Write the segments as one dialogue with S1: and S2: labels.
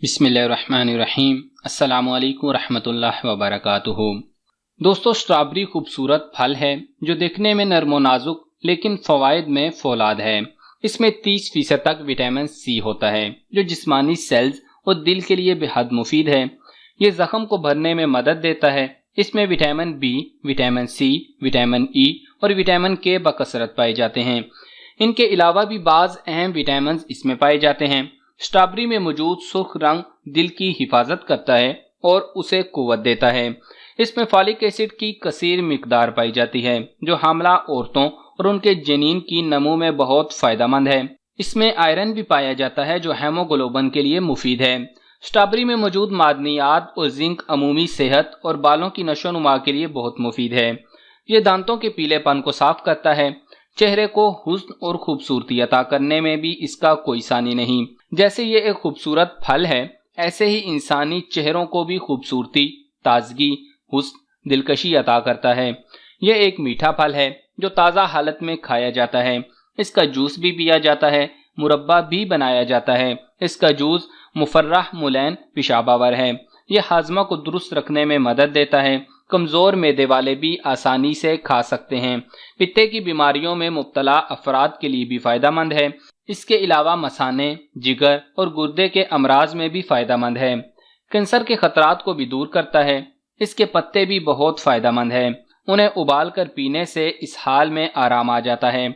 S1: بسم اللہ الرحمن الرحیم۔ السلام علیکم ورحمۃ اللہ وبرکاتہ۔ دوستو، اسٹرابری خوبصورت پھل ہے جو دیکھنے میں نرم و نازک لیکن فوائد میں فولاد ہے۔ اس میں 30% تک وٹامن سی ہوتا ہے جو جسمانی سیلز اور دل کے لیے بے حد مفید ہے۔ یہ زخم کو بھرنے میں مدد دیتا ہے۔ اس میں vitamin B, vitamin C, vitamin E اور وٹامن کے بکثرت پائے جاتے ہیں۔ ان کے علاوہ بھی بعض اہم وٹامنز اس میں پائے جاتے ہیں۔ اسٹرابری میں موجود سرخ رنگ دل کی حفاظت کرتا ہے اور اسے قوت دیتا ہے۔ اس میں فالک ایسڈ کی کثیر مقدار پائی جاتی ہے جو حاملہ عورتوں اور ان کے جنین کی نمو میں بہت فائدہ مند ہے۔ اس میں آئرن بھی پایا جاتا ہے جو ہیموگلوبن کے لیے مفید ہے۔ اسٹرابری میں موجود معدنیات اور زنک عمومی صحت اور بالوں کی نشو و نما کے لیے بہت مفید ہے۔ یہ دانتوں کے پیلے پن کو صاف کرتا ہے۔ چہرے کو حسن اور خوبصورتی عطا کرنے میں بھی اس کا کوئی ثانی نہیں۔ جیسے یہ ایک خوبصورت پھل ہے، ایسے ہی انسانی چہروں کو بھی خوبصورتی، تازگی، حسن، دلکشی عطا کرتا ہے۔ یہ ایک میٹھا پھل ہے جو تازہ حالت میں کھایا جاتا ہے۔ اس کا جوس بھی پیا جاتا ہے، مربع بھی بنایا جاتا ہے۔ اس کا جوس مفرح ملین پیشاب آور ہے۔ یہ ہاضمہ کو درست رکھنے میں مدد دیتا ہے۔ کمزور معدے والے بھی آسانی سے کھا سکتے ہیں۔ پتے کی بیماریوں میں مبتلا افراد کے لیے بھی فائدہ مند ہے۔ اس کے علاوہ مثانے، جگر اور گردے کے امراض میں بھی فائدہ مند ہے۔ کینسر کے خطرات کو بھی دور کرتا ہے۔ اس کے پتے بھی بہت فائدہ مند ہیں۔ انہیں ابال کر پینے سے اس حال میں آرام آ جاتا ہے۔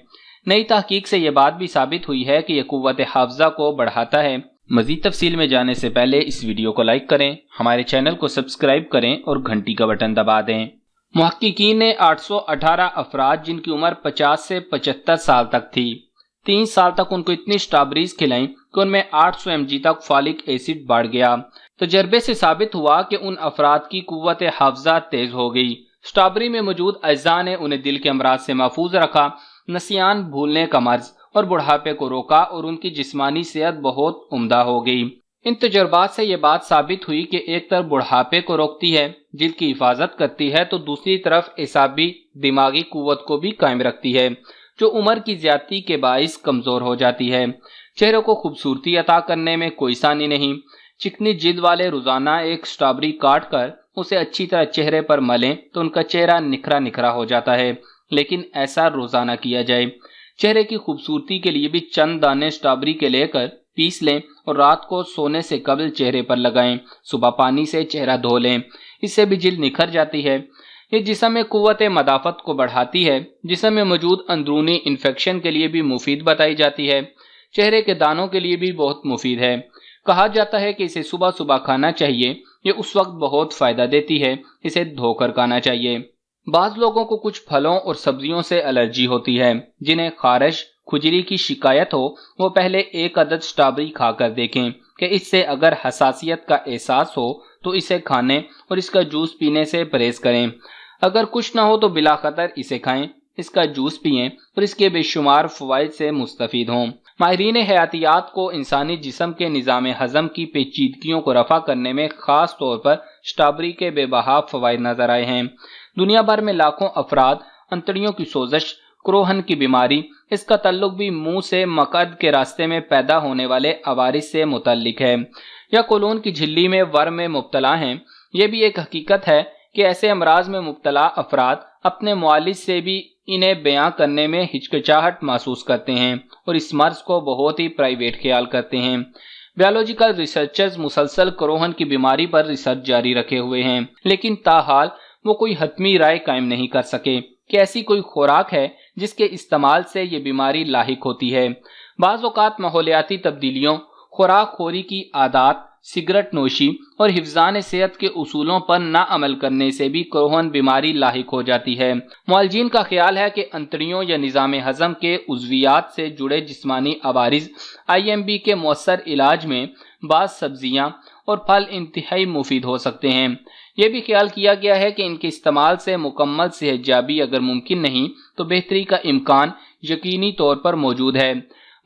S1: نئی تحقیق سے یہ بات بھی ثابت ہوئی ہے کہ یہ قوت حافظہ کو بڑھاتا ہے۔ مزید تفصیل میں جانے سے پہلے اس ویڈیو کو لائک کریں، ہمارے چینل کو سبسکرائب کریں اور گھنٹی کا بٹن دبا دیں۔ محققین نے 818 افراد جن کی عمر 50 سے 75 سال تک تھی، 3 سال تک ان کو اتنی اسٹرابریز کھلائیں کہ ان میں 800 mg تک فالک ایسڈ بڑھ گیا۔ تجربے سے ثابت ہوا کہ ان افراد کی قوت حافظہ تیز ہو گئی۔ اسٹرابری میں موجود اجزاء نے انہیں دل کے امراض سے محفوظ رکھا، نسیان بھولنے کا مرض اور بڑھاپے کو روکا اور ان کی جسمانی صحت بہت عمدہ ہو گئی۔ ان تجربات سے یہ بات ثابت ہوئی کہ ایک طرف بڑھاپے کو روکتی ہے، جلد کی حفاظت کرتی ہے، تو دوسری طرف اعصابی دماغی قوت کو بھی قائم رکھتی ہے جو عمر کی زیادتی کے باعث کمزور ہو جاتی ہے۔ چہرے کو خوبصورتی عطا کرنے میں کوئی ثانی نہیں۔ چکنی جلد والے روزانہ ایک اسٹرابری کاٹ کر اسے اچھی طرح چہرے پر ملیں تو ان کا چہرہ نکھرا نکھرا ہو جاتا ہے، لیکن ایسا روزانہ کیا جائے۔ چہرے کی خوبصورتی کے لیے بھی چند دانے اسٹرابری کے لے کر پیس لیں اور رات کو سونے سے قبل چہرے پر لگائیں۔ صبح پانی سے چہرہ دھو لیں، اس سے بھی جلد نکھر جاتی ہے۔ یہ جسم میں قوت مدافعت کو بڑھاتی ہے۔ جسم میں موجود اندرونی انفیکشن کے لیے بھی مفید بتائی جاتی ہے۔ چہرے کے دانوں کے لیے بھی بہت مفید ہے۔ کہا جاتا ہے کہ اسے صبح صبح کھانا چاہیے۔ یہ اس وقت بہت فائدہ دیتی ہے، اسے دھو کر کھانا چاہیے۔ بعض لوگوں کو کچھ پھلوں اور سبزیوں سے الرجی ہوتی ہے۔ جنہیں خارش، کھجلی کی شکایت ہو، وہ پہلے 1 عدد اسٹرابری کھا کر دیکھیں کہ اس سے اگر حساسیت کا احساس ہو تو اسے کھانے اور اس کا جوس پینے سے پرہیز کریں۔ اگر کچھ نہ ہو تو بلا خطر اسے کھائیں، اس کا جوس پئیں اور اس کے بے شمار فوائد سے مستفید ہوں۔ ماہرین حیاتیات کو انسانی جسم کے نظام ہضم کی پیچیدگیوں کو رفع کرنے میں خاص طور پر اسٹرابری کے بے بہا فوائد نظر آئے ہیں۔ دنیا بھر میں لاکھوں افراد انتڑیوں کی سوزش، کروہن کی بیماری، اس کا تعلق بھی منہ سے مقعد کے راستے میں پیدا ہونے والے عوارض سے متعلق ہے، یا کولون کی جھلی میں ورم میں مبتلا ہیں۔ یہ بھی ایک حقیقت ہے کہ ایسے امراض میں مبتلا افراد اپنے معالج سے بھی انہیں بیان کرنے میں ہچکچاہٹ محسوس کرتے ہیں اور اس مرض کو بہت ہی پرائیویٹ خیال کرتے ہیں۔ بیولوجیکل ریسرچرز مسلسل کروہن کی بیماری پر ریسرچ جاری رکھے ہوئے ہیں، لیکن تاحال وہ کوئی حتمی رائے قائم نہیں کر سکے کہ ایسی کوئی خوراک ہے جس کے استعمال سے یہ بیماری لاحق ہوتی ہے۔ بعض اوقات ماحولیاتی تبدیلیوں، خوراک خوری کی عادات، سگریٹ نوشی اور حفظان صحت کے اصولوں پر نہ عمل کرنے سے بھی کروہن بیماری لاحق ہو جاتی ہے۔ معالجین کا خیال ہے کہ انتڑیوں یا نظام ہضم کے عضویات سے جڑے جسمانی عوارض IMB کے مؤثر علاج میں بعض سبزیاں اور پھل انتہائی مفید ہو سکتے ہیں۔ یہ بھی خیال کیا گیا ہے کہ ان کے استعمال سے مکمل صحت یابی اگر ممکن نہیں تو بہتری کا امکان یقینی طور پر موجود ہے۔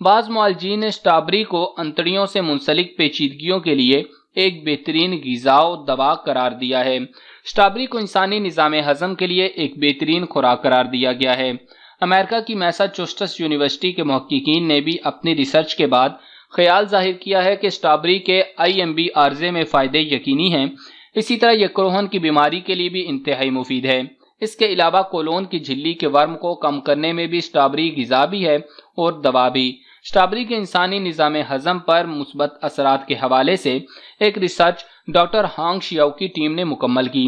S1: بعض معالجین نے اسٹرابری کو انتڑیوں سے منسلک پیچیدگیوں کے لیے ایک بہترین غذا و دوا قرار دیا ہے۔ اسٹرابری کو انسانی نظام ہضم کے لیے ایک بہترین خوراک قرار دیا گیا ہے۔ امریکہ کی میساچوسٹس یونیورسٹی کے محققین نے بھی اپنی ریسرچ کے بعد خیال ظاہر کیا ہے کہ سٹرابری کے IMB عارضے میں فائدے یقینی ہیں۔ اسی طرح یہ کروہن کی بیماری کے لیے بھی انتہائی مفید ہے۔ اس کے علاوہ کولون کی جھلی کے ورم کو کم کرنے میں بھی سٹرابری غذا بھی ہے اور دوا بھی۔ سٹرابری کے انسانی نظام ہضم پر مثبت اثرات کے حوالے سے ایک ریسرچ ڈاکٹر ہانگ شیاؤ کی ٹیم نے مکمل کی۔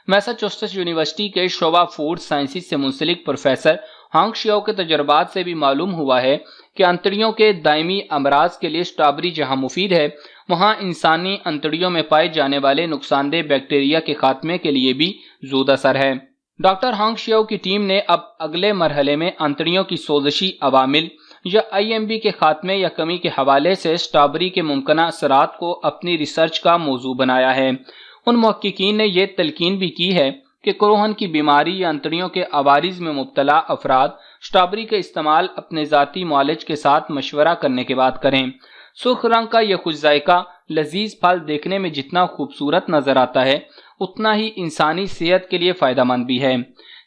S1: میساچوسٹس یونیورسٹی کے شعبہ فوڈ سائنسز سے منسلک پروفیسر ہانگ شیاؤ کے تجربات سے بھی معلوم ہوا ہے کہ انتڑیوں کے دائمی امراض کے لیے سٹرابری جہاں مفید ہے، وہاں انسانی انتڑیوں میں پائے جانے والے نقصان دہ بیکٹیریا کے خاتمے کے لیے بھی زود اثر ہے۔ ڈاکٹر ہانگ شیاؤ کی ٹیم نے اب اگلے مرحلے میں انتڑیوں کی سوزشی عوامل یا IMB کے خاتمے یا کمی کے حوالے سے سٹرابری کے ممکنہ اثرات کو اپنی ریسرچ کا موضوع بنایا ہے۔ ان محققین نے یہ تلقین بھی کی ہے کہ کروہن کی بیماری یا انتڑیوں کے عوارض میں مبتلا افراد سٹرابری کا استعمال اپنے ذاتی معالج کے ساتھ مشورہ کرنے کے بعد کریں۔ سرخ رنگ کا یہ خوش ذائقہ لذیذ پھل دیکھنے میں جتنا خوبصورت نظر آتا ہے، اتنا ہی انسانی صحت کے لیے فائدہ مند بھی ہے۔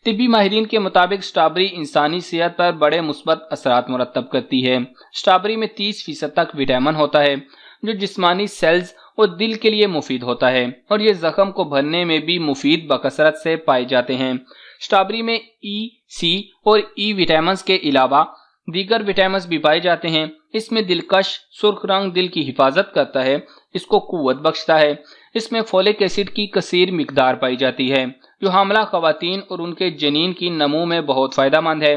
S1: طبی ماہرین کے مطابق سٹرابری انسانی صحت پر بڑے مثبت اثرات مرتب کرتی ہے۔ سٹرابری میں 30% تک وٹامن ہوتا ہے جو جسمانی سیلز اور دل کے لیے مفید ہوتا ہے، اور یہ زخم کو بھرنے میں بھی مفید بکثرت سے پائے جاتے ہیں۔ سٹرابری میں E، C اور E وٹامنز کے علاوہ دیگر وٹامنز بھی پائے جاتے ہیں۔ اس میں دلکش سرخ رنگ دل کی حفاظت کرتا ہے، اس کو قوت بخشتا ہے۔ اس میں فولک ایسڈ کی کثیر مقدار پائی جاتی ہے جو حاملہ خواتین اور ان کے جنین کی نمو میں بہت فائدہ مند ہے۔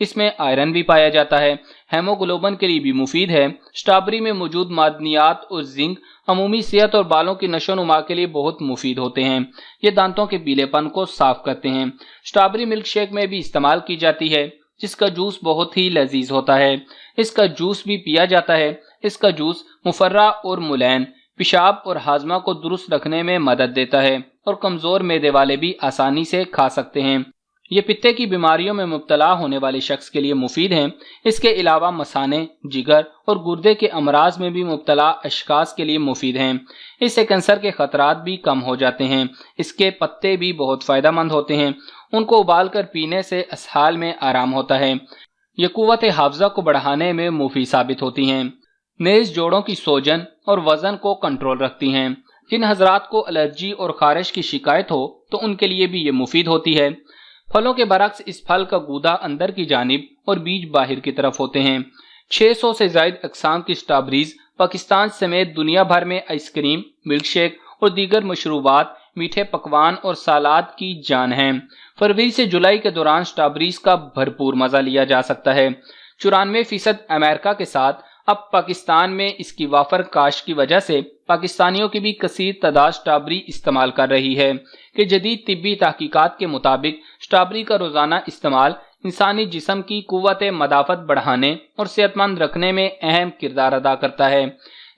S1: اس میں آئرن بھی پایا جاتا ہے، ہیموگلوبن کے لیے بھی مفید ہے۔ سٹرابری میں موجود معدنیات اور زنک عمومی صحت اور بالوں کی نشو و نما کے لیے بہت مفید ہوتے ہیں۔ یہ دانتوں کے پیلے پن کو صاف کرتے ہیں۔ سٹرابری ملک شیک میں بھی استعمال کی جاتی ہے جس کا جوس بہت ہی لذیذ ہوتا ہے۔ اس کا جوس بھی پیا جاتا ہے۔ اس کا جوس مفرہ اور ملین پیشاب اور ہاضمہ کو درست رکھنے میں مدد دیتا ہے، اور کمزور معدے والے بھی آسانی سے کھا سکتے ہیں۔ یہ پتے کی بیماریوں میں مبتلا ہونے والے شخص کے لیے مفید ہیں۔ اس کے علاوہ مثانے، جگر اور گردے کے امراض میں بھی مبتلا اشخاص کے لیے مفید ہیں۔ اس سے کینسر کے خطرات بھی کم ہو جاتے ہیں۔ اس کے پتے بھی بہت فائدہ مند ہوتے ہیں۔ ان کو ابال کر پینے سے اسہال میں آرام ہوتا ہے۔ یہ قوت حافظہ کو بڑھانے میں مفید ثابت ہوتی ہیں۔ نیز جوڑوں کی سوجن اور وزن کو کنٹرول رکھتی ہیں۔ جن حضرات کو الرجی اور خارش کی شکایت ہو تو ان کے لیے بھی یہ مفید ہوتی ہے۔ پھلوں کے برعکس اس پھل کا گودا اندر کی جانب اور بیج باہر کی طرف ہوتے ہیں۔ 600 سے زائد اقسام کی سٹرابریز پاکستان سمیت دنیا بھر میں آئس کریم، ملک شیک اور دیگر مشروبات، میٹھے پکوان اور سالاد کی جان ہیں۔ فروری سے جولائی کے دوران سٹرابریز کا بھرپور مزہ لیا جا سکتا ہے۔ 94% امریکہ کے ساتھ اب پاکستان میں اس کی وافر کاشت کی وجہ سے پاکستانیوں کی بھی کثیر تعداد سٹرابری استعمال کر رہی ہے کہ جدید طبی تحقیقات کے مطابق سٹرابری کا روزانہ استعمال انسانی جسم کی قوت مدافعت بڑھانے اور صحت مند رکھنے میں اہم کردار ادا کرتا ہے۔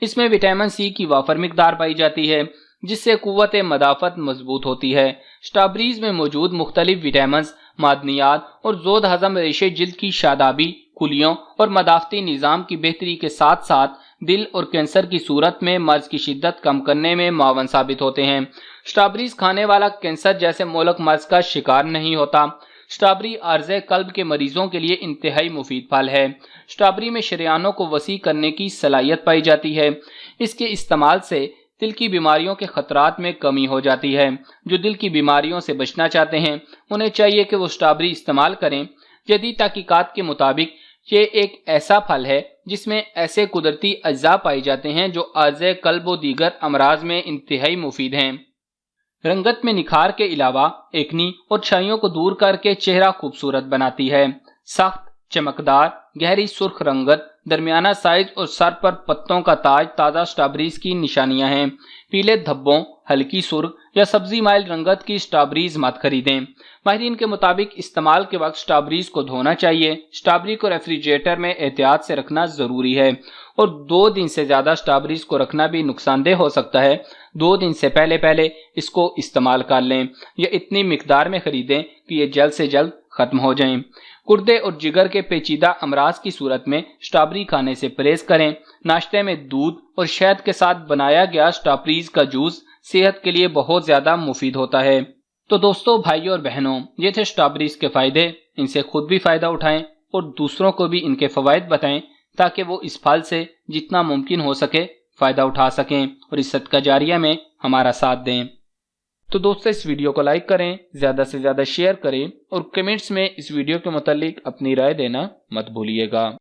S1: اس میں وٹامن C کی وافر مقدار پائی جاتی ہے جس سے قوت مدافعت مضبوط ہوتی ہے۔ سٹرابریز میں موجود مختلف وٹامنز، معدنیات اور زود ہضم ریشے جلد کی شادابی، خلیوں اور مدافعتی نظام کی بہتری کے ساتھ ساتھ دل اور کینسر کی صورت میں مرض کی شدت کم کرنے میں معاون ثابت ہوتے ہیں۔ سٹرابریز کھانے والا کینسر جیسے مہلک مرض کا شکار نہیں ہوتا۔ سٹرابری عارضہ قلب کے مریضوں کے لیے انتہائی مفید پھل ہے۔ سٹرابری میں شریانوں کو وسیع کرنے کی صلاحیت پائی جاتی ہے۔ اس کے استعمال سے دل کی بیماریوں کے خطرات میں کمی ہو جاتی ہے۔ جو دل کی بیماریوں سے بچنا چاہتے ہیں انہیں چاہیے کہ وہ سٹرابری استعمال کریں۔ جدید تحقیقات کے مطابق یہ ایک ایسا پھل ہے جس میں ایسے قدرتی اجزاء پائے جاتے ہیں جو عارضہ قلب و دیگر امراض میں انتہائی مفید ہیں۔ رنگت میں نکھار کے علاوہ ایکنی اور چھائیوں کو دور کر کے چہرہ خوبصورت بناتی ہے۔ سخت، چمکدار، گہری سرخ رنگت، درمیانہ سائز اور سر پر پتوں کا تاج تازہ سٹرابریز کی نشانیاں ہیں۔ پیلے دھبوں، ہلکی سرخ یا سبزی مائل رنگت کی سٹرابریز مت خریدیں۔ ماہرین کے مطابق استعمال کے وقت سٹرابریز کو دھونا چاہیے۔ سٹرابری کو ریفریجریٹر میں احتیاط سے رکھنا ضروری ہے، اور 2 دن سے زیادہ سٹرابریز کو رکھنا بھی نقصان دہ ہو سکتا ہے۔ 2 دن سے پہلے اس کو استعمال کر لیں یا اتنی مقدار میں خریدیں کہ یہ جلد سے جلد ختم ہو جائیں۔ گردے اور جگر کے پیچیدہ امراض کی صورت میں سٹرابری کھانے سے پرہیز کریں۔ ناشتے میں دودھ اور شہد کے ساتھ بنایا گیا سٹرابریز کا جوس صحت کے لیے بہت زیادہ مفید ہوتا ہے۔ تو دوستو، بھائیوں اور بہنوں، یہ تھے سٹرابریز کے فائدے۔ ان سے خود بھی فائدہ اٹھائیں اور دوسروں کو بھی ان کے فوائد بتائیں تاکہ وہ اس پھل سے جتنا ممکن ہو سکے فائدہ اٹھا سکیں اور اس صدقہ جاریہ میں ہمارا ساتھ دیں۔ تو دوستو اس ویڈیو کو لائک کریں، زیادہ سے زیادہ شیئر کریں اور کمنٹس میں اس ویڈیو کے متعلق اپنی رائے دینا مت بھولیے گا۔